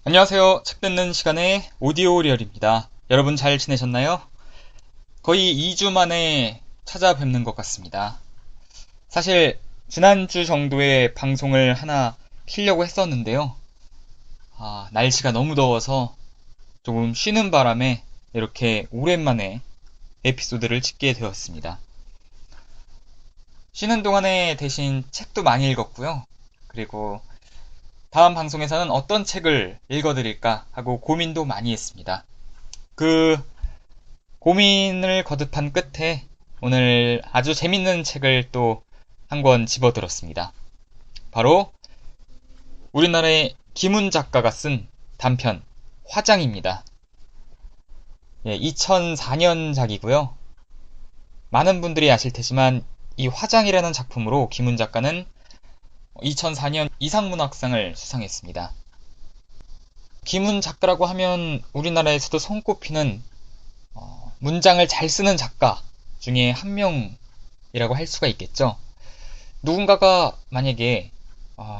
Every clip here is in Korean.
안녕하세요. 책 듣는 시간의 오디오 리얼입니다. 여러분 잘 지내셨나요? 거의 2주 만에 찾아뵙는 것 같습니다. 사실 지난주 정도에 방송을 하나 키려고 했었는데요. 날씨가 너무 더워서 조금 쉬는 바람에 이렇게 오랜만에 에피소드를 찍게 되었습니다. 쉬는 동안에 대신 책도 많이 읽었고요. 그리고 다음 방송에서는 어떤 책을 읽어드릴까 하고 고민도 많이 했습니다. 그 고민을 거듭한 끝에 오늘 아주 재밌는 책을 또 한 권 집어들었습니다. 바로 우리나라의 김훈 작가가 쓴 단편 화장입니다. 2004년작이고요. 많은 분들이 아실 테지만 이 화장이라는 작품으로 김훈 작가는 2004년 이상문학상을 수상했습니다. 김훈 작가라고 하면 우리나라에서도 손꼽히는 문장을 잘 쓰는 작가 중에 한 명이라고 할 수가 있겠죠. 누군가가 만약에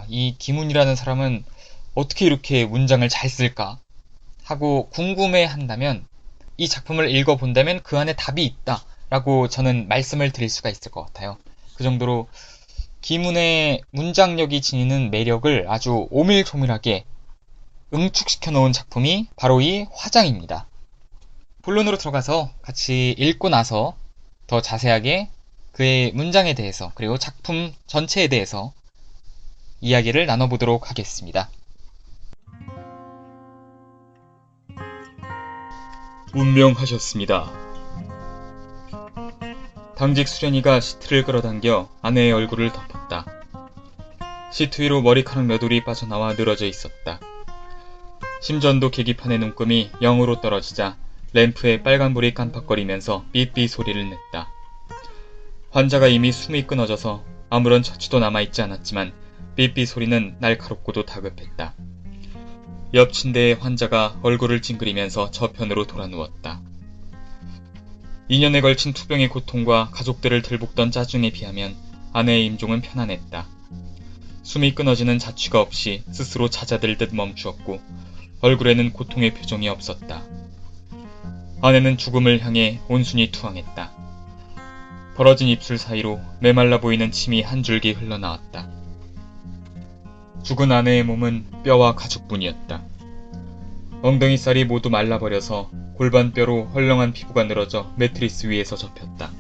이 김훈이라는 사람은 어떻게 이렇게 문장을 잘 쓸까 하고 궁금해 한다면 이 작품을 읽어본다면 그 안에 답이 있다 라고 저는 말씀을 드릴 수가 있을 것 같아요. 그 정도로 김훈의 문장력이 지니는 매력을 아주 오밀조밀하게 응축시켜 놓은 작품이 바로 이 화장입니다. 본론으로 들어가서 같이 읽고 나서 더 자세하게 그의 문장에 대해서 그리고 작품 전체에 대해서 이야기를 나눠보도록 하겠습니다. 운명하셨습니다. 당직 수련이가 시트를 끌어당겨 아내의 얼굴을 덮었다. 시트 위로 머리카락 몇 올이 빠져나와 늘어져 있었다. 심전도 계기판의 눈금이 0으로 떨어지자 램프에 빨간불이 깜빡거리면서 삐삐 소리를 냈다. 환자가 이미 숨이 끊어져서 아무런 처치도 남아있지 않았지만 삐삐 소리는 날카롭고도 다급했다. 옆 침대에 환자가 얼굴을 찡그리면서 저편으로 돌아 누웠다. 2년에 걸친 투병의 고통과 가족들을 들볶던 짜증에 비하면 아내의 임종은 편안했다. 숨이 끊어지는 자취가 없이 스스로 잦아들 듯 멈추었고 얼굴에는 고통의 표정이 없었다. 아내는 죽음을 향해 온순히 투항했다. 벌어진 입술 사이로 메말라 보이는 침이 한 줄기 흘러나왔다. 죽은 아내의 몸은 뼈와 가죽뿐이었다. 엉덩이살이 모두 말라버려서 골반뼈로 헐렁한 피부가 늘어져 매트리스 위에서 접혔다.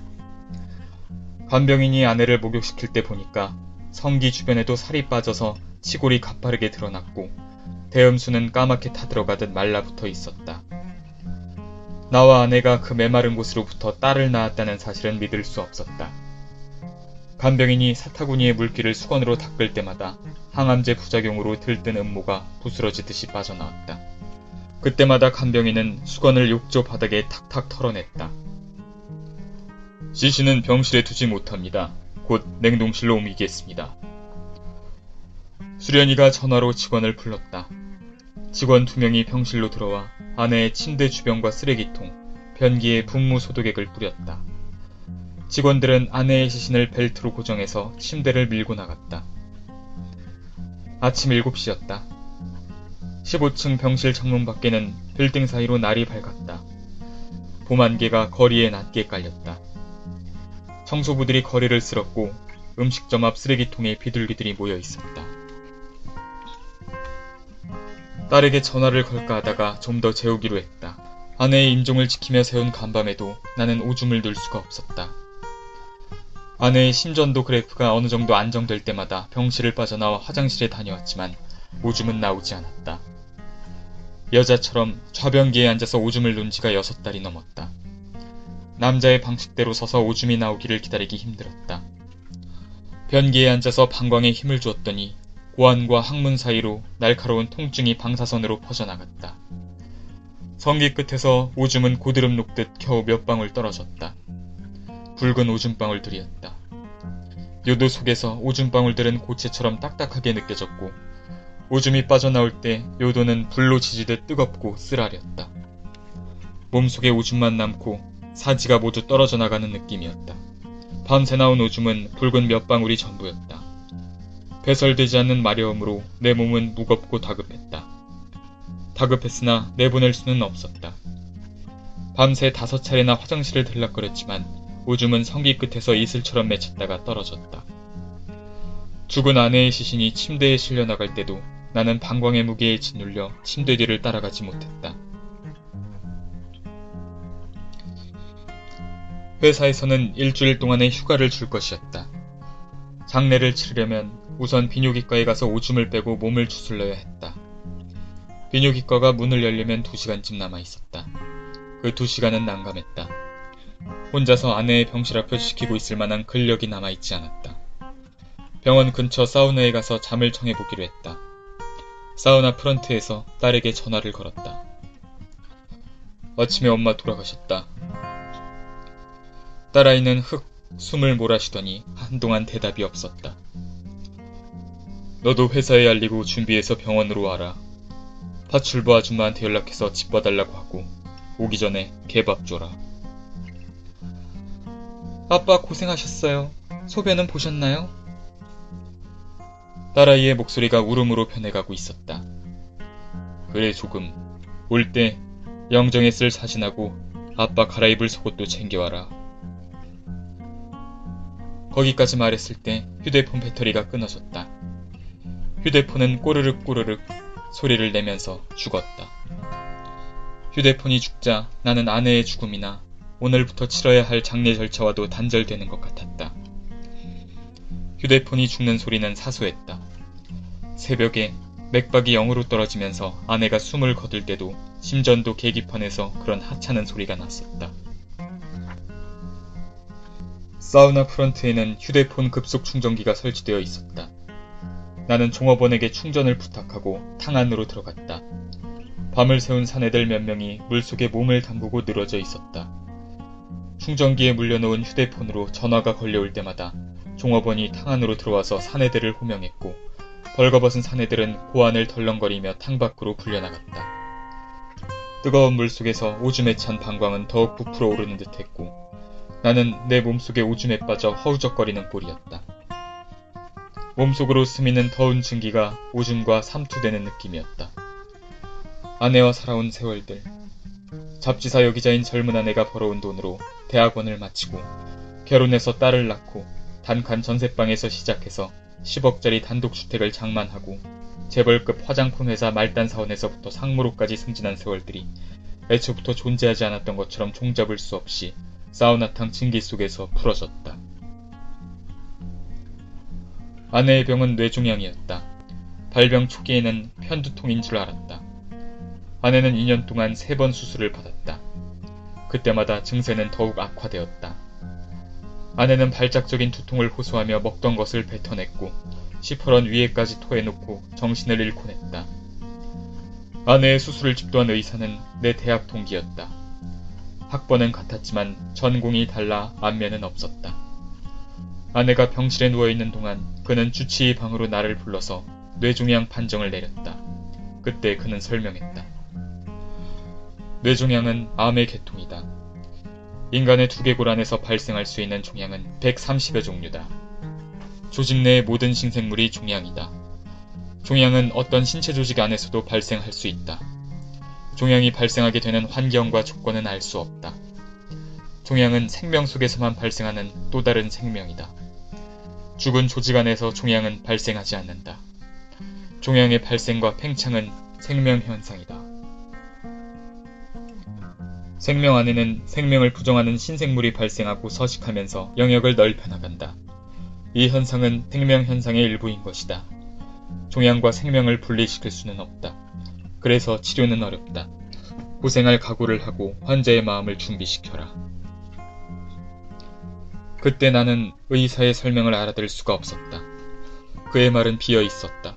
간병인이 아내를 목욕시킬 때 보니까 성기 주변에도 살이 빠져서 치골이 가파르게 드러났고 대음수는 까맣게 타들어가듯 말라붙어 있었다. 나와 아내가 그 메마른 곳으로부터 딸을 낳았다는 사실은 믿을 수 없었다. 간병인이 사타구니의 물기를 수건으로 닦을 때마다 항암제 부작용으로 들뜬 음모가 부스러지듯이 빠져나왔다. 그때마다 간병인은 수건을 욕조 바닥에 탁탁 털어냈다. 시신은 병실에 두지 못합니다. 곧 냉동실로 옮기겠습니다. 수련이가 전화로 직원을 불렀다. 직원 2명이 병실로 들어와 아내의 침대 주변과 쓰레기통, 변기에 분무 소독액을 뿌렸다. 직원들은 아내의 시신을 벨트로 고정해서 침대를 밀고 나갔다. 아침 7시였다. 15층 병실 창문 밖에는 빌딩 사이로 날이 밝았다. 봄 안개가 거리에 낮게 깔렸다. 청소부들이 거리를 쓸었고 음식점 앞 쓰레기통에 비둘기들이 모여 있었다. 딸에게 전화를 걸까 하다가 좀 더 재우기로 했다. 아내의 임종을 지키며 세운 간밤에도 나는 오줌을 눌 수가 없었다. 아내의 심전도 그래프가 어느 정도 안정될 때마다 병실을 빠져나와 화장실에 다녀왔지만 오줌은 나오지 않았다. 여자처럼 좌변기에 앉아서 오줌을 눈 지가 6달이 넘었다. 남자의 방식대로 서서 오줌이 나오기를 기다리기 힘들었다. 변기에 앉아서 방광에 힘을 주었더니 고환과 항문 사이로 날카로운 통증이 방사선으로 퍼져나갔다. 성기 끝에서 오줌은 고드름 녹듯 겨우 몇 방울 떨어졌다. 붉은 오줌방울들이었다. 요도 속에서 오줌방울들은 고체처럼 딱딱하게 느껴졌고 오줌이 빠져나올 때 요도는 불로 지지듯 뜨겁고 쓰라렸다. 몸속에 오줌만 남고 사지가 모두 떨어져 나가는 느낌이었다. 밤새 나온 오줌은 붉은 몇 방울이 전부였다. 배설되지 않는 마려움으로 내 몸은 무겁고 다급했다. 다급했으나 내보낼 수는 없었다. 밤새 5차례나 화장실을 들락거렸지만 오줌은 성기 끝에서 이슬처럼 맺혔다가 떨어졌다. 죽은 아내의 시신이 침대에 실려나갈 때도 나는 방광의 무게에 짓눌려 침대 뒤를 따라가지 못했다. 회사에서는 일주일 동안의 휴가를 줄 것이었다. 장례를 치르려면 우선 비뇨기과에 가서 오줌을 빼고 몸을 추슬러야 했다. 비뇨기과가 문을 열려면 2시간쯤 남아있었다. 그 2시간은 난감했다. 혼자서 아내의 병실 앞을 지키고 있을 만한 근력이 남아있지 않았다. 병원 근처 사우나에 가서 잠을 청해보기로 했다. 사우나 프런트에서 딸에게 전화를 걸었다. 아침에 엄마 돌아가셨다. 딸아이는 숨을 몰아쉬더니 한동안 대답이 없었다. 너도 회사에 알리고 준비해서 병원으로 와라. 파출부 아줌마한테 연락해서 집 봐달라고 하고 오기 전에 개밥 줘라. 아빠 고생하셨어요. 소변은 보셨나요? 딸아이의 목소리가 울음으로 변해가고 있었다. 그래 조금. 올 때 영정에 쓸 사진하고 아빠 갈아입을 속옷도 챙겨와라. 거기까지 말했을 때 휴대폰 배터리가 끊어졌다. 휴대폰은 꼬르륵 꼬르륵 소리를 내면서 죽었다. 휴대폰이 죽자 나는 아내의 죽음이나 오늘부터 치러야 할 장례 절차와도 단절되는 것 같았다. 휴대폰이 죽는 소리는 사소했다. 새벽에 맥박이 0으로 떨어지면서 아내가 숨을 거둘 때도 심전도 계기판에서 그런 하찮은 소리가 났었다. 사우나 프런트에는 휴대폰 급속 충전기가 설치되어 있었다. 나는 종업원에게 충전을 부탁하고 탕 안으로 들어갔다. 밤을 새운 사내들 몇 명이 물속에 몸을 담그고 늘어져 있었다. 충전기에 물려놓은 휴대폰으로 전화가 걸려올 때마다 종업원이 탕 안으로 들어와서 사내들을 호명했고 벌거벗은 사내들은 고안을 덜렁거리며 탕 밖으로 불려나갔다. 뜨거운 물속에서 오줌에 찬 방광은 더욱 부풀어 오르는 듯했고 나는 내 몸속에 오줌에 빠져 허우적거리는 꼴이었다. 몸속으로 스미는 더운 증기가 오줌과 삼투되는 느낌이었다. 아내와 살아온 세월들, 잡지사 여기자인 젊은 아내가 벌어온 돈으로 대학원을 마치고 결혼해서 딸을 낳고 단칸 전셋방에서 시작해서 10억짜리 단독주택을 장만하고 재벌급 화장품 회사 말단 사원에서부터 상무로까지 승진한 세월들이 애초부터 존재하지 않았던 것처럼 종잡을 수 없이 사우나탕 증기 속에서 풀어졌다. 아내의 병은 뇌종양이었다. 발병 초기에는 편두통인 줄 알았다. 아내는 2년 동안 3번 수술을 받았다. 그때마다 증세는 더욱 악화되었다. 아내는 발작적인 두통을 호소하며 먹던 것을 뱉어냈고 시퍼런 위에까지 토해놓고 정신을 잃곤 했다. 아내의 수술을 집도한 의사는 내 대학 동기였다. 학번은 같았지만 전공이 달라 안면은 없었다. 아내가 병실에 누워있는 동안 그는 주치의 방으로 나를 불러서 뇌종양 판정을 내렸다. 그때 그는 설명했다. 뇌종양은 암의 계통이다. 인간의 두개골 안에서 발생할 수 있는 종양은 130여 종류다. 조직 내의 모든 신생물이 종양이다. 종양은 어떤 신체 조직 안에서도 발생할 수 있다. 종양이 발생하게 되는 환경과 조건은 알 수 없다. 종양은 생명 속에서만 발생하는 또 다른 생명이다. 죽은 조직 안에서 종양은 발생하지 않는다. 종양의 발생과 팽창은 생명현상이다. 생명 안에는 생명을 부정하는 신생물이 발생하고 서식하면서 영역을 넓혀 나간다. 이 현상은 생명현상의 일부인 것이다. 종양과 생명을 분리시킬 수는 없다. 그래서 치료는 어렵다. 고생할 각오를 하고 환자의 마음을 준비시켜라. 그때 나는 의사의 설명을 알아들을 수가 없었다. 그의 말은 비어 있었다.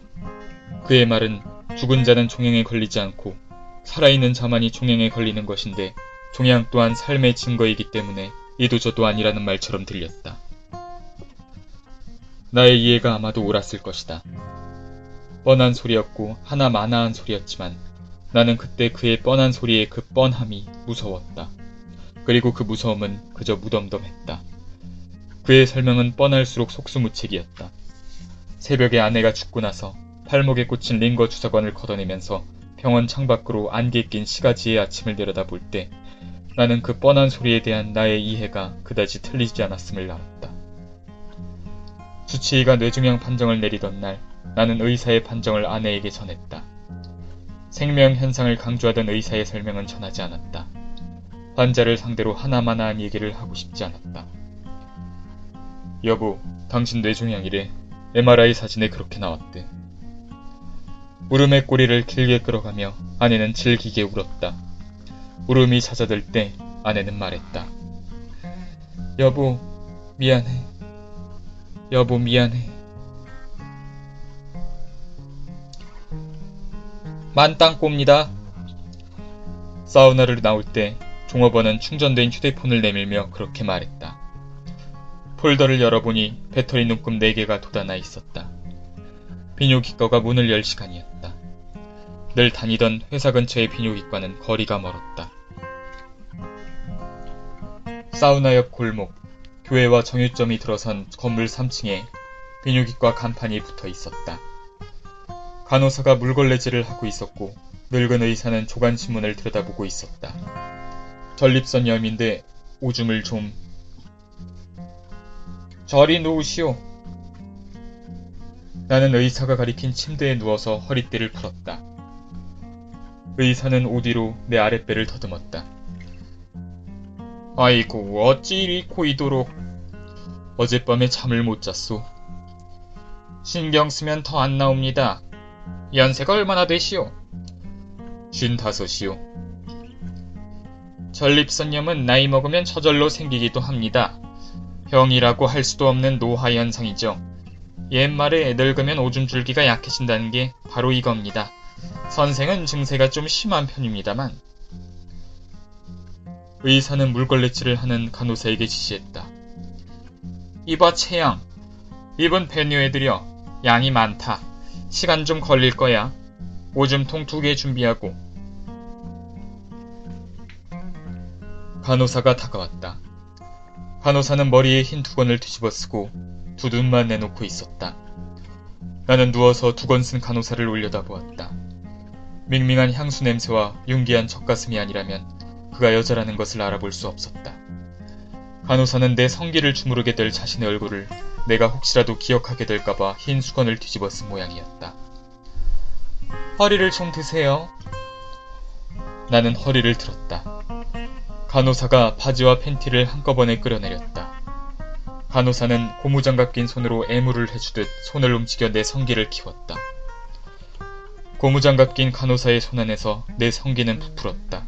그의 말은 죽은 자는 종양에 걸리지 않고 살아있는 자만이 종양에 걸리는 것인데 종양 또한 삶의 증거이기 때문에 이도저도 아니라는 말처럼 들렸다. 나의 이해가 아마도 옳았을 것이다. 뻔한 소리였고 하나 마나한 소리였지만 나는 그때 그의 뻔한 소리의 그 뻔함이 무서웠다. 그리고 그 무서움은 그저 무덤덤했다. 그의 설명은 뻔할수록 속수무책이었다. 새벽에 아내가 죽고 나서 팔목에 꽂힌 링거 주사관을 걷어내면서 병원 창밖으로 안개 낀 시가지의 아침을 내려다볼 때 나는 그 뻔한 소리에 대한 나의 이해가 그다지 틀리지 않았음을 알았다. 주치의가 뇌종양 판정을 내리던 날 나는 의사의 판정을 아내에게 전했다. 생명 현상을 강조하던 의사의 설명은 전하지 않았다. 환자를 상대로 하나마나한 얘기를 하고 싶지 않았다. 여보, 당신 뇌종양이래. MRI 사진에 그렇게 나왔대. 울음의 꼬리를 길게 끌어가며 아내는 질기게 울었다. 울음이 잦아들 때 아내는 말했다. 여보, 미안해. 여보, 미안해. 만땅꼬입니다. 사우나를 나올 때 종업원은 충전된 휴대폰을 내밀며 그렇게 말했다. 폴더를 열어보니 배터리 눈금 4개가 돋아나 있었다. 비뇨기과가 문을 열 시간이었다. 늘 다니던 회사 근처의 비뇨기과는 거리가 멀었다. 사우나 옆 골목, 교회와 정유점이 들어선 건물 3층에 비뇨기과 간판이 붙어 있었다. 간호사가 물걸레질을 하고 있었고 늙은 의사는 조간신문을 들여다보고 있었다. 전립선염인데 오줌을 좀... 저리 누우시오. 나는 의사가 가리킨 침대에 누워서 허리띠를 풀었다. 의사는 옷 위로 내 아랫배를 더듬었다. 아이고, 어찌 이리 고이도록. 어젯밤에 잠을 못 잤소. 신경 쓰면 더 안 나옵니다. 연세가 얼마나 되시오? 55이요. 전립선염은 나이 먹으면 저절로 생기기도 합니다. 병이라고 할 수도 없는 노화 현상이죠. 옛말에 늙으면 오줌 줄기가 약해진다는 게 바로 이겁니다. 선생은 증세가 좀 심한 편입니다만. 의사는 물걸레질을 하는 간호사에게 지시했다. 이봐 채영, 입은 배뇨해드려. 양이 많다. 시간 좀 걸릴 거야. 오줌통 2개 준비하고. 간호사가 다가왔다. 간호사는 머리에 흰 두건을 뒤집어 쓰고 두 눈만 내놓고 있었다. 나는 누워서 두건 쓴 간호사를 올려다보았다. 밍밍한 향수 냄새와 윤기한 젖가슴이 아니라면 그가 여자라는 것을 알아볼 수 없었다. 간호사는 내 성기를 주무르게 될 자신의 얼굴을 내가 혹시라도 기억하게 될까봐 흰 수건을 뒤집어 쓴 모양이었다. 허리를 좀 드세요. 나는 허리를 들었다. 간호사가 바지와 팬티를 한꺼번에 끌어내렸다. 간호사는 고무장갑 낀 손으로 애무를 해주듯 손을 움직여 내 성기를 키웠다. 고무장갑 낀 간호사의 손 안에서 내 성기는 부풀었다.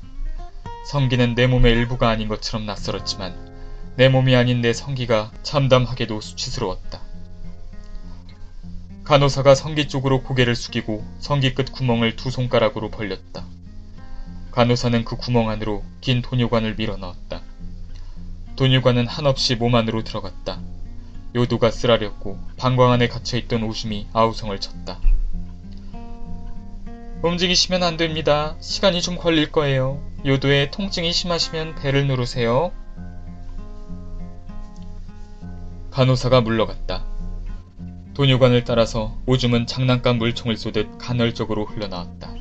성기는 내 몸의 일부가 아닌 것처럼 낯설었지만 내 몸이 아닌 내 성기가 참담하게도 수치스러웠다. 간호사가 성기 쪽으로 고개를 숙이고 성기 끝 구멍을 2 손가락으로 벌렸다. 간호사는 그 구멍 안으로 긴 돈유관을 밀어 넣었다. 돈유관은 한없이 몸 안으로 들어갔다. 요도가 쓰라렸고 방광 안에 갇혀있던 오줌이 아우성을 쳤다. 움직이시면 안 됩니다. 시간이 좀 걸릴 거예요. 요도에 통증이 심하시면 배를 누르세요. 간호사가 물러갔다. 돈유관을 따라서 오줌은 장난감 물총을 쏘듯 간헐적으로 흘러나왔다.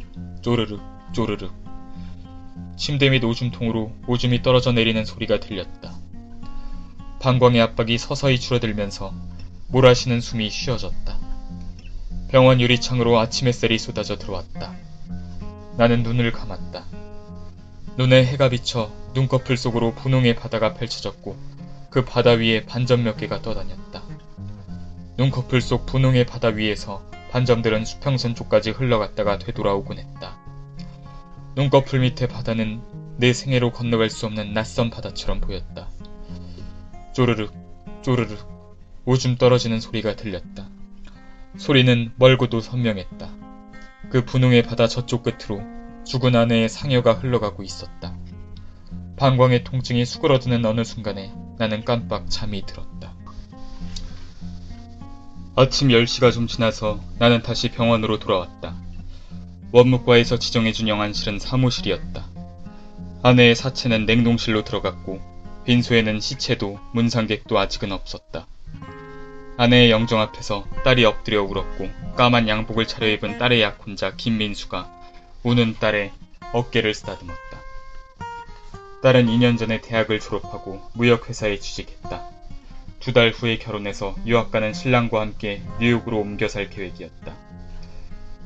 쪼르륵 쪼르륵. 침대 밑 오줌통으로 오줌이 떨어져 내리는 소리가 들렸다. 방광의 압박이 서서히 줄어들면서 몰아쉬는 숨이 쉬어졌다. 병원 유리창으로 아침 햇살이 쏟아져 들어왔다. 나는 눈을 감았다. 눈에 해가 비쳐 눈꺼풀 속으로 분홍의 바다가 펼쳐졌고 그 바다 위에 반점 몇 개가 떠다녔다. 눈꺼풀 속 분홍의 바다 위에서 반점들은 수평선 쪽까지 흘러갔다가 되돌아오곤 했다. 눈꺼풀 밑의 바다는 내 생애로 건너갈 수 없는 낯선 바다처럼 보였다. 쪼르륵 쪼르륵 오줌 떨어지는 소리가 들렸다. 소리는 멀고도 선명했다. 그 분홍의 바다 저쪽 끝으로 죽은 아내의 상여가 흘러가고 있었다. 방광의 통증이 수그러드는 어느 순간에 나는 깜빡 잠이 들었다. 아침 10시가 좀 지나서 나는 다시 병원으로 돌아왔다. 원무과에서 지정해준 영안실은 사무실이었다. 아내의 사체는 냉동실로 들어갔고 빈소에는 시체도 문상객도 아직은 없었다. 아내의 영정 앞에서 딸이 엎드려 울었고 까만 양복을 차려입은 딸의 약혼자 김민수가 우는 딸의 어깨를 쓰다듬었다. 딸은 2년 전에 대학을 졸업하고 무역회사에 취직했다. 2달 후에 결혼해서 유학 가는 신랑과 함께 뉴욕으로 옮겨 살 계획이었다.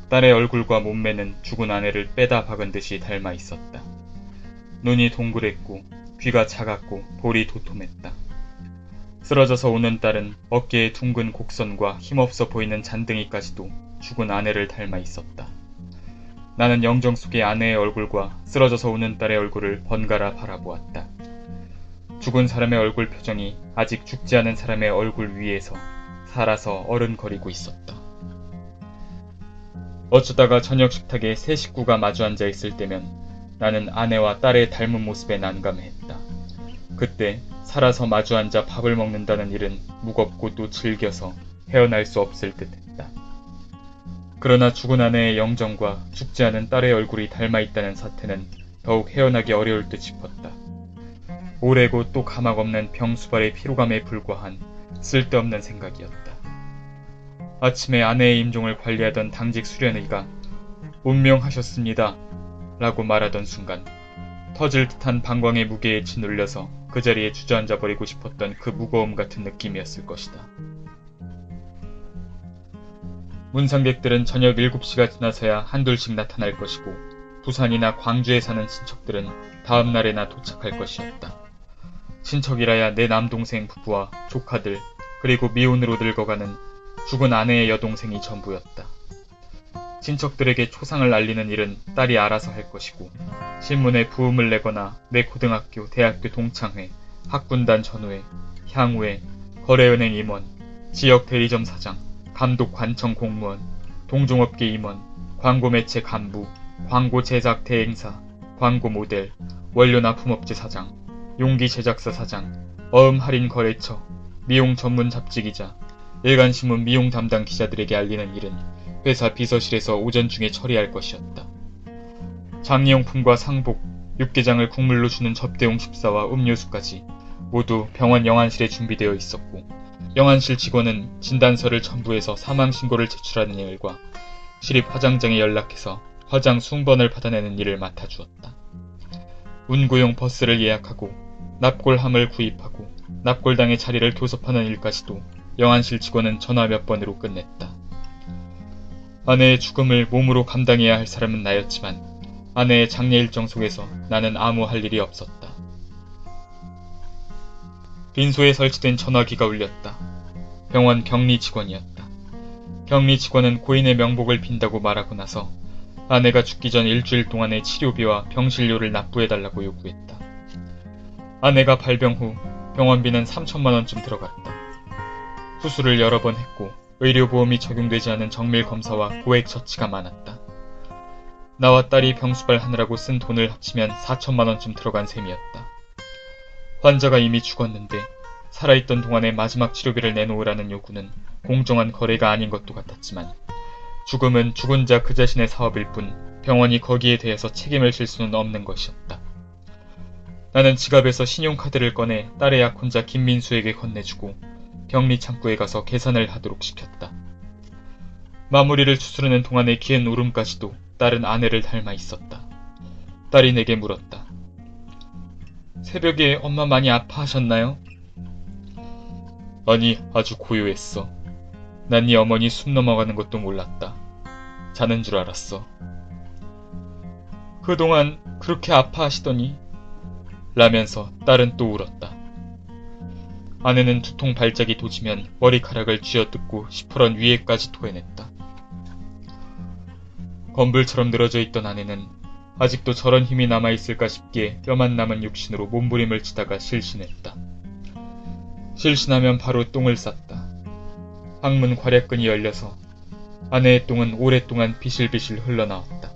딸의 얼굴과 몸매는 죽은 아내를 빼다 박은 듯이 닮아 있었다. 눈이 동그랬고 귀가 작았고 볼이 도톰했다. 쓰러져서 우는 딸은 어깨의 둥근 곡선과 힘없어 보이는 잔등이까지도 죽은 아내를 닮아 있었다. 나는 영정 속의 아내의 얼굴과 쓰러져서 우는 딸의 얼굴을 번갈아 바라보았다. 죽은 사람의 얼굴 표정이 아직 죽지 않은 사람의 얼굴 위에서 살아서 어른거리고 있었다. 어쩌다가 저녁 식탁에 세 식구가 마주 앉아 있을 때면 나는 아내와 딸의 닮은 모습에 난감했다. 그때 살아서 마주 앉아 밥을 먹는다는 일은 무겁고 또 질겨서 헤어날 수 없을 듯했다. 그러나 죽은 아내의 영정과 죽지 않은 딸의 얼굴이 닮아있다는 사태는 더욱 헤어나기 어려울 듯 싶었다. 오래고 또 가망없는 병수발의 피로감에 불과한 쓸데없는 생각이었다. 아침에 아내의 임종을 관리하던 당직 수련의가 운명하셨습니다 라고 말하던 순간 터질 듯한 방광의 무게에 짓눌려서 그 자리에 주저앉아 버리고 싶었던 그 무거움 같은 느낌이었을 것이다. 문상객들은 저녁 7시가 지나서야 한둘씩 나타날 것이고 부산이나 광주에 사는 친척들은 다음 날에나 도착할 것이었다. 친척이라야 내 남동생 부부와 조카들 그리고 미혼으로 늙어가는 죽은 아내의 여동생이 전부였다. 친척들에게 초상을 알리는 일은 딸이 알아서 할 것이고 신문에 부음을 내거나 내 고등학교, 대학교 동창회, 학군단 전우회, 향후회, 거래은행 임원, 지역 대리점 사장, 감독 관청 공무원, 동종업계 임원, 광고매체 간부, 광고 제작 대행사, 광고 모델, 원료납품업체 사장, 용기 제작사 사장, 어음 할인 거래처, 미용 전문 잡지기자, 일간신문 미용 담당 기자들에게 알리는 일은 회사 비서실에서 오전 중에 처리할 것이었다. 장리용품과 상복, 육개장을 국물로 주는 접대용 식사와 음료수까지 모두 병원 영안실에 준비되어 있었고 영안실 직원은 진단서를 첨부해서 사망신고를 제출하는 일과 시립 화장장에 연락해서 화장 숭번을 받아내는 일을 맡아주었다. 운구용 버스를 예약하고 납골함을 구입하고 납골당의 자리를 교섭하는 일까지도 영안실 직원은 전화 몇 번으로 끝냈다. 아내의 죽음을 몸으로 감당해야 할 사람은 나였지만 아내의 장례 일정 속에서 나는 아무 할 일이 없었다. 빈소에 설치된 전화기가 울렸다. 병원 격리 직원이었다. 격리 직원은 고인의 명복을 빈다고 말하고 나서 아내가 죽기 전 일주일 동안의 치료비와 병실료를 납부해달라고 요구했다. 아내가 발병 후 병원비는 3천만 원쯤 들어갔다. 수술을 여러 번 했고 의료보험이 적용되지 않은 정밀 검사와 고액 처치가 많았다. 나와 딸이 병수발 하느라고 쓴 돈을 합치면 4천만 원쯤 들어간 셈이었다. 환자가 이미 죽었는데 살아있던 동안에 마지막 치료비를 내놓으라는 요구는 공정한 거래가 아닌 것도 같았지만 죽음은 죽은 자 그 자신의 사업일 뿐 병원이 거기에 대해서 책임을 질 수는 없는 것이었다. 나는 지갑에서 신용카드를 꺼내 딸의 약혼자 김민수에게 건네주고 격리 창구에 가서 계산을 하도록 시켰다. 마무리를 추스르는 동안의 긴 울음까지도 딸은 아내를 닮아 있었다. 딸이 내게 물었다. 새벽에 엄마 많이 아파하셨나요? 아니, 아주 고요했어. 난 네 어머니 숨 넘어가는 것도 몰랐다. 자는 줄 알았어. 그동안 그렇게 아파하시더니 라면서 딸은 또 울었다. 아내는 두통 발작이 도지면 머리카락을 쥐어뜯고 시퍼런 위에까지 토해냈다. 건불처럼 늘어져 있던 아내는 아직도 저런 힘이 남아있을까 싶기에 뼈만 남은 육신으로 몸부림을 치다가 실신했다. 실신하면 바로 똥을 쌌다. 항문 괄약근이 열려서 아내의 똥은 오랫동안 비실비실 흘러나왔다.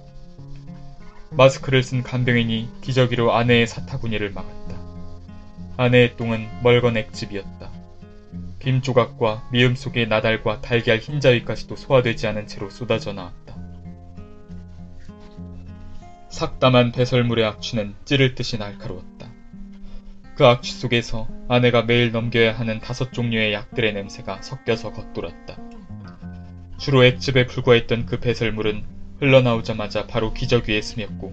마스크를 쓴 간병인이 기저귀로 아내의 사타구니를 막았다. 아내의 똥은 멀건 액즙이었다. 김 조각과 미음 속의 나달과 달걀 흰자위까지도 소화되지 않은 채로 쏟아져 나왔다. 삭담한 배설물의 악취는 찌를 듯이 날카로웠다. 그 악취 속에서 아내가 매일 넘겨야 하는 5종류의 약들의 냄새가 섞여서 겉돌았다. 주로 액즙에 불과했던 그 배설물은 흘러나오자마자 바로 기저귀에 스몄고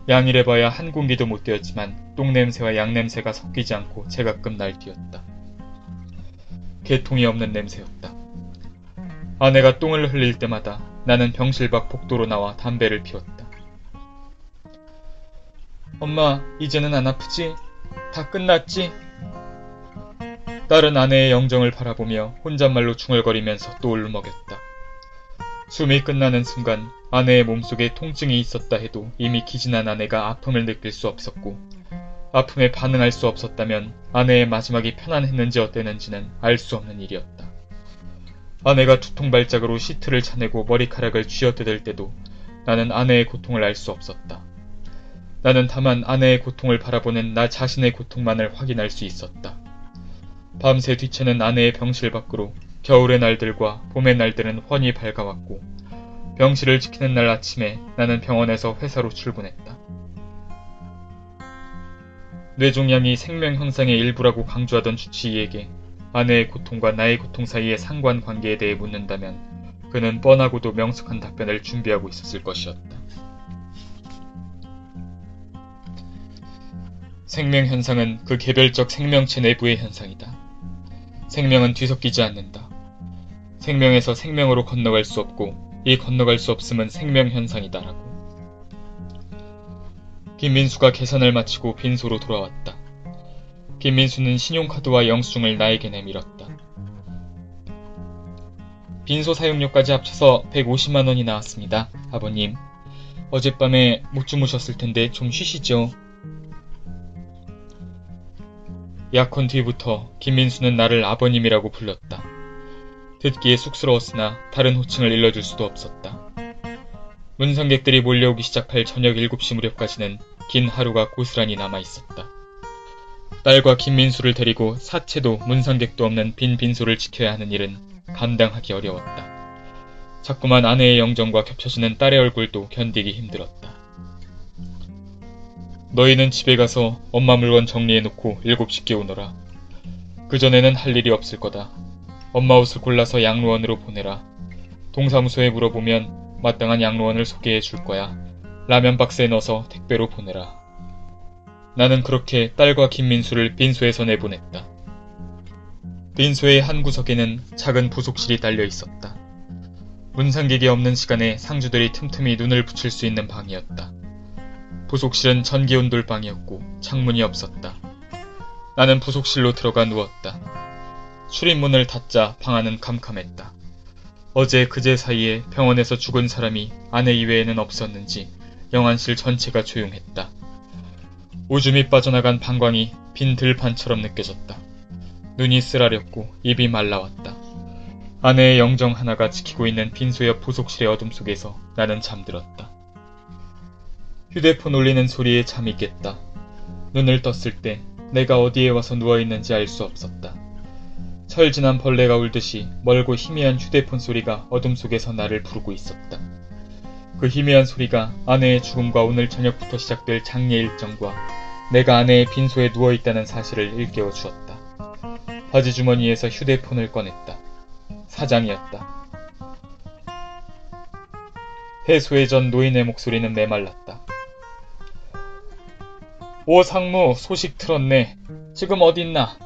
양이래봐야 한 공기도 못 되었지만 똥냄새와 양냄새가 섞이지 않고 제가끔 날뛰었다. 개통이 없는 냄새였다. 아내가 똥을 흘릴 때마다 나는 병실 밖 복도로 나와 담배를 피웠다. 엄마, 이제는 안 아프지? 다 끝났지? 딸은 아내의 영정을 바라보며 혼잣말로 중얼거리면서 또 울먹였다. 숨이 끝나는 순간 아내의 몸속에 통증이 있었다 해도 이미 기진한 아내가 아픔을 느낄 수 없었고 아픔에 반응할 수 없었다면 아내의 마지막이 편안했는지 어땠는지는 알 수 없는 일이었다. 아내가 두통 발작으로 시트를 차내고 머리카락을 쥐어뜯을 때도 나는 아내의 고통을 알 수 없었다. 나는 다만 아내의 고통을 바라보는 나 자신의 고통만을 확인할 수 있었다. 밤새 뒤채는 아내의 병실 밖으로 겨울의 날들과 봄의 날들은 훤히 밝아왔고 병실을 지키는 날 아침에 나는 병원에서 회사로 출근했다. 뇌종양이 생명 현상의 일부라고 강조하던 주치의에게 아내의 고통과 나의 고통 사이의 상관관계에 대해 묻는다면 그는 뻔하고도 명석한 답변을 준비하고 있었을 것이었다. 생명현상은 그 개별적 생명체 내부의 현상이다. 생명은 뒤섞이지 않는다. 생명에서 생명으로 건너갈 수 없고 이 건너갈 수 없음은 생명현상이다라고. 김민수가 계산을 마치고 빈소로 돌아왔다. 김민수는 신용카드와 영수증을 나에게 내밀었다. 빈소 사용료까지 합쳐서 150만원이 나왔습니다. 아버님, 어젯밤에 못 주무셨을 텐데 좀 쉬시죠. 약혼 뒤부터 김민수는 나를 아버님이라고 불렀다. 듣기에 쑥스러웠으나 다른 호칭을 일러줄 수도 없었다. 문상객들이 몰려오기 시작할 저녁 7시 무렵까지는 긴 하루가 고스란히 남아있었다. 딸과 김민수를 데리고 사채도 문상객도 없는 빈 빈소를 지켜야 하는 일은 감당하기 어려웠다. 자꾸만 아내의 영정과 겹쳐지는 딸의 얼굴도 견디기 힘들었다. 너희는 집에 가서 엄마 물건 정리해놓고 7시께 오너라. 그전에는 할 일이 없을 거다. 엄마 옷을 골라서 양로원으로 보내라. 동사무소에 물어보면 마땅한 양로원을 소개해 줄 거야. 라면 박스에 넣어서 택배로 보내라. 나는 그렇게 딸과 김민수를 빈소에서 내보냈다. 빈소의 한 구석에는 작은 부속실이 딸려 있었다. 문상객이 없는 시간에 상주들이 틈틈이 눈을 붙일 수 있는 방이었다. 부속실은 전기온돌방이었고 창문이 없었다. 나는 부속실로 들어가 누웠다. 출입문을 닫자 방 안은 캄캄했다. 어제 그제 사이에 병원에서 죽은 사람이 아내 이외에는 없었는지 영안실 전체가 조용했다. 오줌이 빠져나간 방광이 빈 들판처럼 느껴졌다. 눈이 쓰라렸고 입이 말라왔다. 아내의 영정 하나가 지키고 있는 빈소 옆 부속실의 어둠 속에서 나는 잠들었다. 휴대폰 울리는 소리에 잠이 깼다. 눈을 떴을 때 내가 어디에 와서 누워있는지 알 수 없었다. 철진한 벌레가 울듯이 멀고 희미한 휴대폰 소리가 어둠 속에서 나를 부르고 있었다. 그 희미한 소리가 아내의 죽음과 오늘 저녁부터 시작될 장례 일정과 내가 아내의 빈소에 누워있다는 사실을 일깨워 주었다. 바지 주머니에서 휴대폰을 꺼냈다. 사장이었다. 해소의 전 노인의 목소리는 메말랐다. 오 상무, 소식 들었네. 지금 어딨나?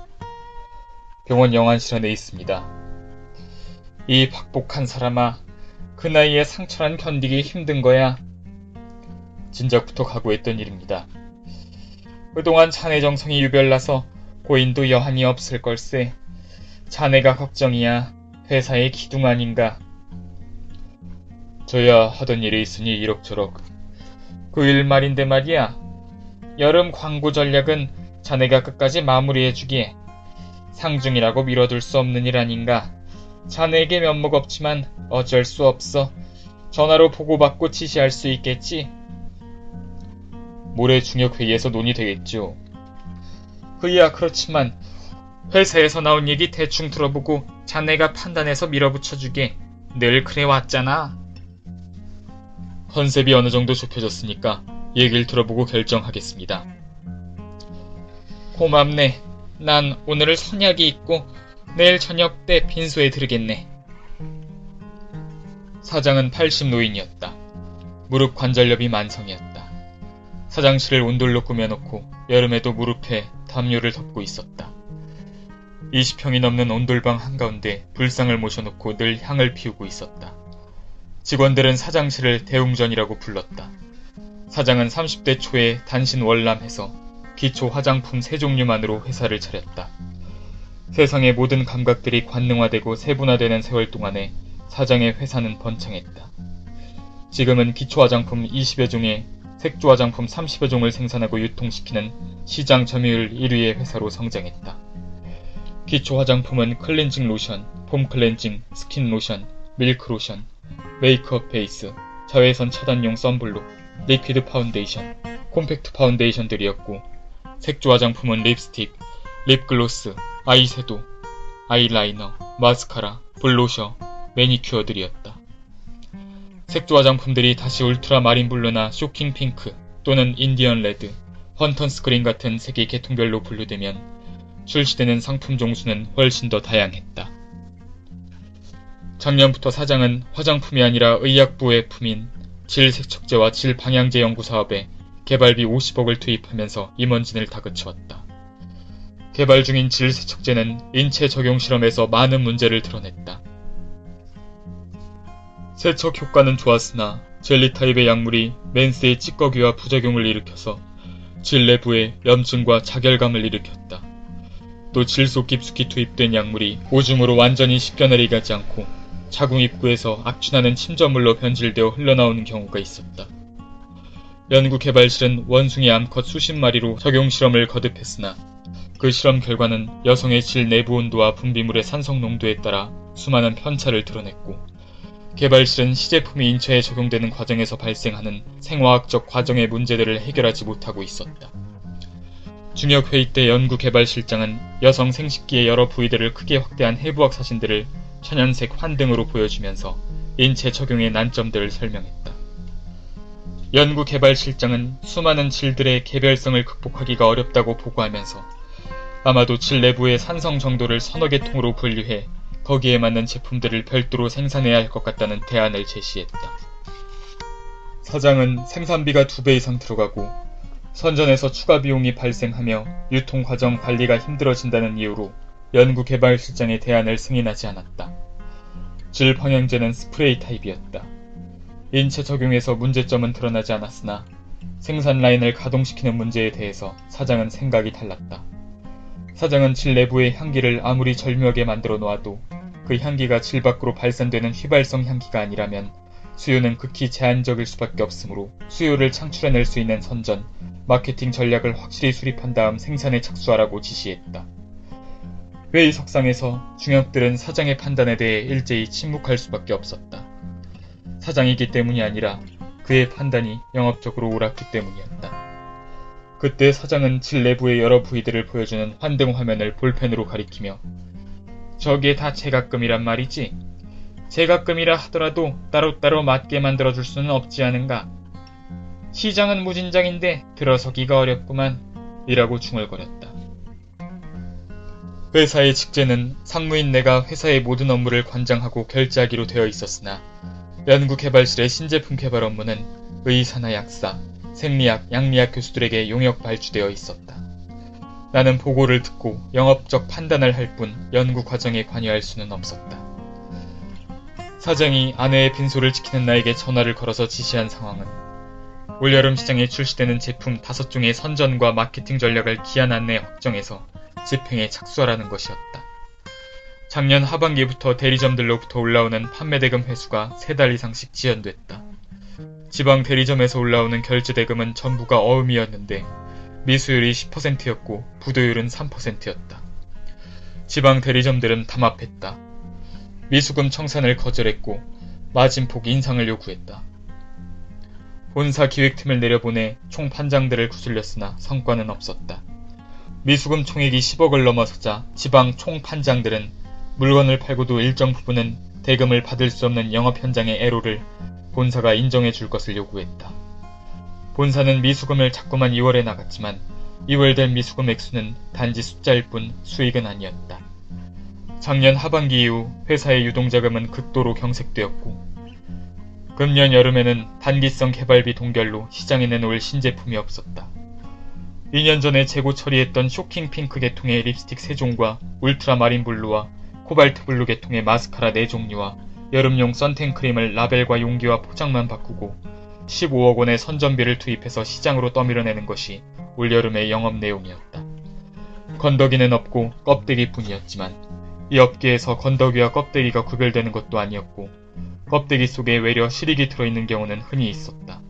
병원 영안실 안에 있습니다. 이 박복한 사람아, 그 나이에 상처란 견디기 힘든 거야. 진작부터 각오했던 일입니다. 그동안 자네 정성이 유별나서 고인도 여한이 없을 걸세. 자네가 걱정이야. 회사의 기둥 아닌가. 저야 하던 일이 있으니 이럭저럭. 그 일 말인데 말이야. 여름 광고 전략은 자네가 끝까지 마무리해주기에 상중이라고 미뤄둘 수 없는 일 아닌가. 자네에게 면목 없지만 어쩔 수 없어. 전화로 보고받고 지시할 수 있겠지. 모레 중역회의에서 논의되겠죠. 그야 그렇지만 회사에서 나온 얘기 대충 들어보고 자네가 판단해서 밀어붙여주게. 늘 그래왔잖아. 컨셉이 어느 정도 좁혀졌으니까 얘기를 들어보고 결정하겠습니다. 고맙네. 난 오늘을 선약이 있고 내일 저녁 때 빈소에 들으겠네. 사장은 80 노인이었다. 무릎 관절염이 만성이었다. 사장실을 온돌로 꾸며놓고 여름에도 무릎에 담요를 덮고 있었다. 20평이 넘는 온돌방 한가운데 불상을 모셔놓고 늘 향을 피우고 있었다. 직원들은 사장실을 대웅전이라고 불렀다. 사장은 30대 초에 단신 월남해서 기초 화장품 3종류만으로 회사를 차렸다. 세상의 모든 감각들이 관능화되고 세분화되는 세월 동안에 사장의 회사는 번창했다. 지금은 기초 화장품 20여 종에 색조 화장품 30여 종을 생산하고 유통시키는 시장 점유율 1위의 회사로 성장했다. 기초 화장품은 클렌징 로션, 폼 클렌징, 스킨 로션, 밀크 로션, 메이크업 베이스, 자외선 차단용 선블록, 리퀴드 파운데이션, 콤팩트 파운데이션들이었고 색조 화장품은 립스틱, 립글로스, 아이섀도, 아이라이너, 마스카라, 블러셔, 매니큐어들이었다. 색조 화장품들이 다시 울트라 마린 블루나 쇼킹 핑크 또는 인디언 레드, 헌턴스 그린 같은 색이 계통별로 분류되면 출시되는 상품 종수는 훨씬 더 다양했다. 작년부터 사장은 화장품이 아니라 의약부의 품인 질세척제와 질방향제 연구사업에 개발비 50억을 투입하면서 임원진을 다그쳐왔다. 개발 중인 질세척제는 인체 적용 실험에서 많은 문제를 드러냈다. 세척 효과는 좋았으나 젤리 타입의 약물이 맨스의 찌꺼기와 부작용을 일으켜서 질 내부에 염증과 자결감을 일으켰다. 또 질소 깊숙이 투입된 약물이 오줌으로 완전히 씻겨내리 가지 않고 자궁 입구에서 악취나는 침전물로 변질되어 흘러나오는 경우가 있었다. 연구개발실은 원숭이 암컷 수십 마리로 적용 실험을 거듭했으나 그 실험 결과는 여성의 질 내부 온도와 분비물의 산성 농도에 따라 수많은 편차를 드러냈고 개발실은 시제품이 인체에 적용되는 과정에서 발생하는 생화학적 과정의 문제들을 해결하지 못하고 있었다. 중역회의 때 연구개발실장은 여성 생식기의 여러 부위들을 크게 확대한 해부학 사진들을 천연색 환등으로 보여주면서 인체 적용의 난점들을 설명했다. 연구개발실장은 수많은 질들의 개별성을 극복하기가 어렵다고 보고하면서 아마도 질 내부의 산성 정도를 서너 개 통으로 분류해 거기에 맞는 제품들을 별도로 생산해야 할 것 같다는 대안을 제시했다. 사장은 생산비가 2배 이상 들어가고 선전에서 추가 비용이 발생하며 유통 과정 관리가 힘들어진다는 이유로 연구개발실장의 대안을 승인하지 않았다. 질 방향제는 스프레이 타입이었다. 인체 적용에서 문제점은 드러나지 않았으나 생산 라인을 가동시키는 문제에 대해서 사장은 생각이 달랐다. 사장은 질 내부의 향기를 아무리 절묘하게 만들어 놓아도 그 향기가 질 밖으로 발산되는 휘발성 향기가 아니라면 수요는 극히 제한적일 수밖에 없으므로 수요를 창출해낼 수 있는 선전, 마케팅 전략을 확실히 수립한 다음 생산에 착수하라고 지시했다. 회의석상에서 중역들은 사장의 판단에 대해 일제히 침묵할 수밖에 없었다. 사장이기 때문이 아니라 그의 판단이 영업적으로 옳았기 때문이었다. 그때 사장은 질 내부의 여러 부위들을 보여주는 환등 화면을 볼펜으로 가리키며 저게 다 제각금이란 말이지. 제각금이라 하더라도 따로따로 맞게 만들어줄 수는 없지 않은가. 시장은 무진장인데 들어서기가 어렵구만 이라고 중얼거렸다. 회사의 직제는 상무인 내가 회사의 모든 업무를 관장하고 결제하기로 되어 있었으나 연구개발실의 신제품 개발 업무는 의사나 약사, 생리학, 양리학 교수들에게 용역 발주되어 있었다. 나는 보고를 듣고 영업적 판단을 할 뿐 연구 과정에 관여할 수는 없었다. 사장이 아내의 빈소를 지키는 나에게 전화를 걸어서 지시한 상황은 올여름 시장에 출시되는 제품 5종의 선전과 마케팅 전략을 기한 안내에 확정해서 집행에 착수하라는 것이었다. 작년 하반기부터 대리점들로부터 올라오는 판매대금 회수가 3달 이상씩 지연됐다. 지방 대리점에서 올라오는 결제대금은 전부가 어음이었는데 미수율이 10%였고 부도율은 3%였다. 지방 대리점들은 담합했다. 미수금 청산을 거절했고 마진폭 인상을 요구했다. 본사 기획팀을 내려보내 총 판장들을 구슬렸으나 성과는 없었다. 미수금 총액이 10억을 넘어서자 지방 총 판장들은 물건을 팔고도 일정 부분은 대금을 받을 수 없는 영업 현장의 애로를 본사가 인정해 줄 것을 요구했다. 본사는 미수금을 자꾸만 2월에 나갔지만 2월 된 미수금 액수는 단지 숫자일 뿐 수익은 아니었다. 작년 하반기 이후 회사의 유동자금은 극도로 경색되었고 금년 여름에는 단기성 개발비 동결로 시장에 내놓을 신제품이 없었다. 2년 전에 재고 처리했던 쇼킹 핑크 계통의 립스틱 3종과 울트라 마린 블루와 코발트 블루 계통의 마스카라 4종류와 여름용 선텐 크림을 라벨과 용기와 포장만 바꾸고 15억 원의 선전비를 투입해서 시장으로 떠밀어내는 것이 올여름의 영업 내용이었다. 건더기는 없고 껍데기뿐이었지만 이 업계에서 건더기와 껍데기가 구별되는 것도 아니었고 껍데기 속에 외려 시릭이 들어있는 경우는 흔히 있었다.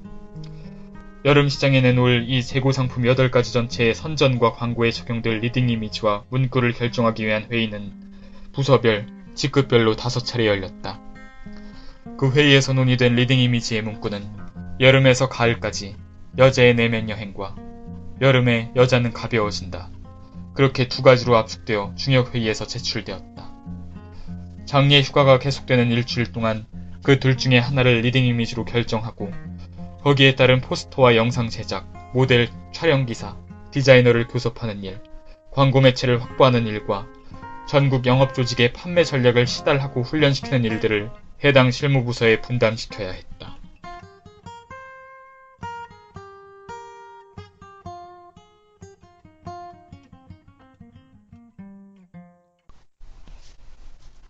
여름 시장에 내놓을 이 재고 상품 8가지 전체의 선전과 광고에 적용될 리딩 이미지와 문구를 결정하기 위한 회의는 부서별, 직급별로 5차례 열렸다. 그 회의에서 논의된 리딩 이미지의 문구는 여름에서 가을까지 여자의 내면 여행과 여름에 여자는 가벼워진다. 그렇게 2가지로 압축되어 중역회의에서 제출되었다. 장례 휴가가 계속되는 일주일 동안 그 둘 중에 하나를 리딩 이미지로 결정하고 거기에 따른 포스터와 영상 제작, 모델, 촬영기사, 디자이너를 교섭하는 일, 광고 매체를 확보하는 일과 전국 영업조직의 판매 전략을 시달하고 훈련시키는 일들을 해당 실무부서에 분담시켜야 했다.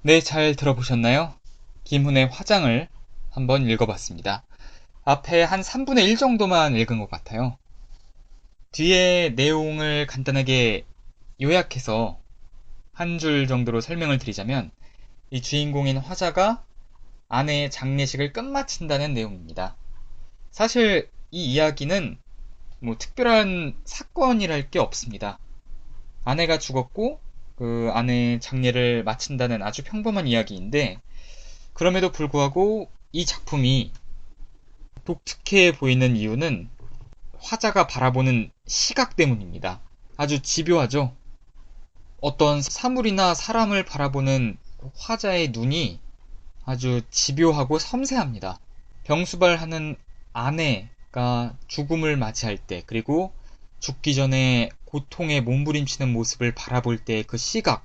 네, 잘 들어보셨나요? 김훈의 화장을 한번 읽어봤습니다. 앞에 한 3분의 1 정도만 읽은 것 같아요. 뒤에 내용을 간단하게 요약해서 한 줄 정도로 설명을 드리자면 이 주인공인 화자가 아내의 장례식을 끝마친다는 내용입니다. 사실 이 이야기는 뭐 특별한 사건이랄 게 없습니다. 아내가 죽었고 그 아내의 장례를 마친다는 아주 평범한 이야기인데 그럼에도 불구하고 이 작품이 독특해 보이는 이유는 화자가 바라보는 시각 때문입니다. 아주 집요하죠. 어떤 사물이나 사람을 바라보는 화자의 눈이 아주 집요하고 섬세합니다. 병수발하는 아내가 죽음을 맞이할 때 그리고 죽기 전에 고통에 몸부림치는 모습을 바라볼 때 그 시각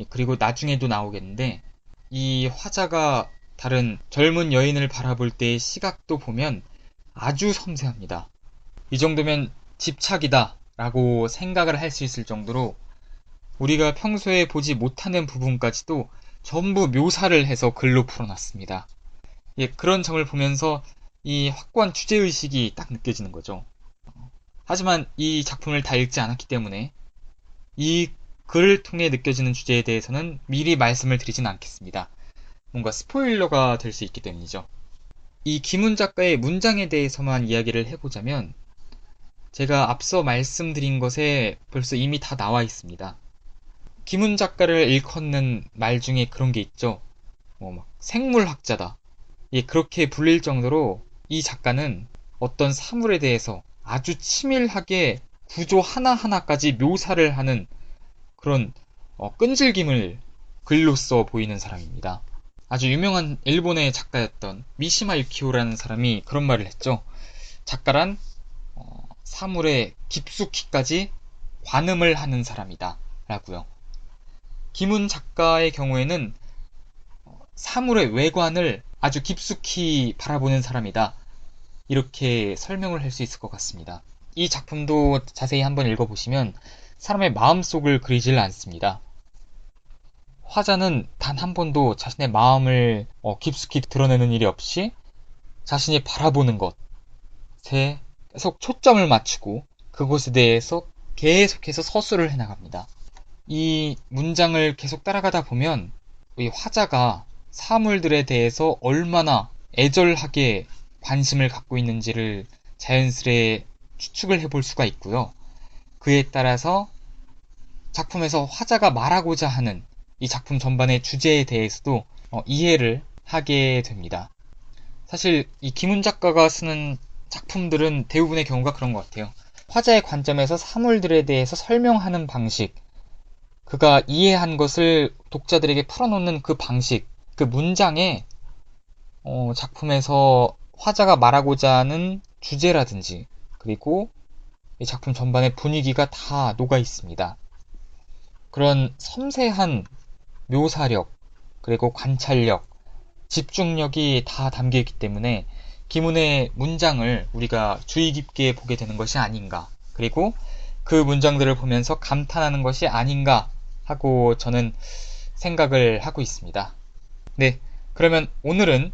그리고 나중에도 나오겠는데 이 화자가 다른 젊은 여인을 바라볼 때의 시각도 보면 아주 섬세합니다. 이 정도면 집착이다 라고 생각을 할 수 있을 정도로 우리가 평소에 보지 못하는 부분까지도 전부 묘사를 해서 글로 풀어놨습니다. 그런 점을 보면서 이 확고한 주제의식이 딱 느껴지는 거죠. 하지만 이 작품을 다 읽지 않았기 때문에 이 글을 통해 느껴지는 주제에 대해서는 미리 말씀을 드리진 않겠습니다. 뭔가 스포일러가 될 수 있기 때문이죠. 이 김훈 작가의 문장에 대해서만 이야기를 해보자면 제가 앞서 말씀드린 것에 벌써 이미 다 나와 있습니다. 김훈 작가를 일컫는 말 중에 그런 게 있죠. 막 생물학자다. 그렇게 불릴 정도로 이 작가는 어떤 사물에 대해서 아주 치밀하게 구조 하나하나까지 묘사를 하는 그런 끈질김을 글로써 보이는 사람입니다. 아주 유명한 일본의 작가였던 미시마 유키오라는 사람이 그런 말을 했죠. 작가란 사물에 깊숙이까지 관음을 하는 사람이다 라고요. 김훈 작가의 경우에는 사물의 외관을 아주 깊숙이 바라보는 사람이다 이렇게 설명을 할 수 있을 것 같습니다. 이 작품도 자세히 한번 읽어보시면 사람의 마음속을 그리질 않습니다. 화자는 단 한 번도 자신의 마음을 깊숙이 드러내는 일이 없이 자신이 바라보는 것에 계속 초점을 맞추고 그것에 대해서 계속해서 서술을 해나갑니다. 이 문장을 계속 따라가다 보면 이 화자가 사물들에 대해서 얼마나 애절하게 관심을 갖고 있는지를 자연스레 추측을 해볼 수가 있고요. 그에 따라서 작품에서 화자가 말하고자 하는 이 작품 전반의 주제에 대해서도 이해를 하게 됩니다. 사실 이 김훈 작가가 쓰는 작품들은 대부분의 경우가 그런 것 같아요. 화자의 관점에서 사물들에 대해서 설명하는 방식, 그가 이해한 것을 독자들에게 풀어놓는 그 방식, 그 문장에 작품에서 화자가 말하고자 하는 주제라든지 그리고 이 작품 전반의 분위기가 다 녹아 있습니다. 그런 섬세한 묘사력, 그리고 관찰력, 집중력이 다 담겨 있기 때문에 기문의 문장을 우리가 주의 깊게 보게 되는 것이 아닌가. 그리고 그 문장들을 보면서 감탄하는 것이 아닌가 하고 저는 생각을 하고 있습니다. 네, 그러면 오늘은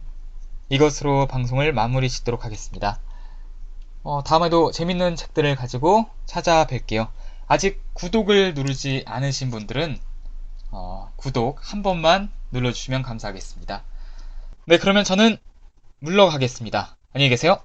이것으로 방송을 마무리 짓도록 하겠습니다. 다음에도 재밌는 책들을 가지고 찾아뵐게요. 아직 구독을 누르지 않으신 분들은 구독 한 번만 눌러주시면 감사하겠습니다. 네, 그러면 저는 물러가겠습니다. 안녕히 계세요.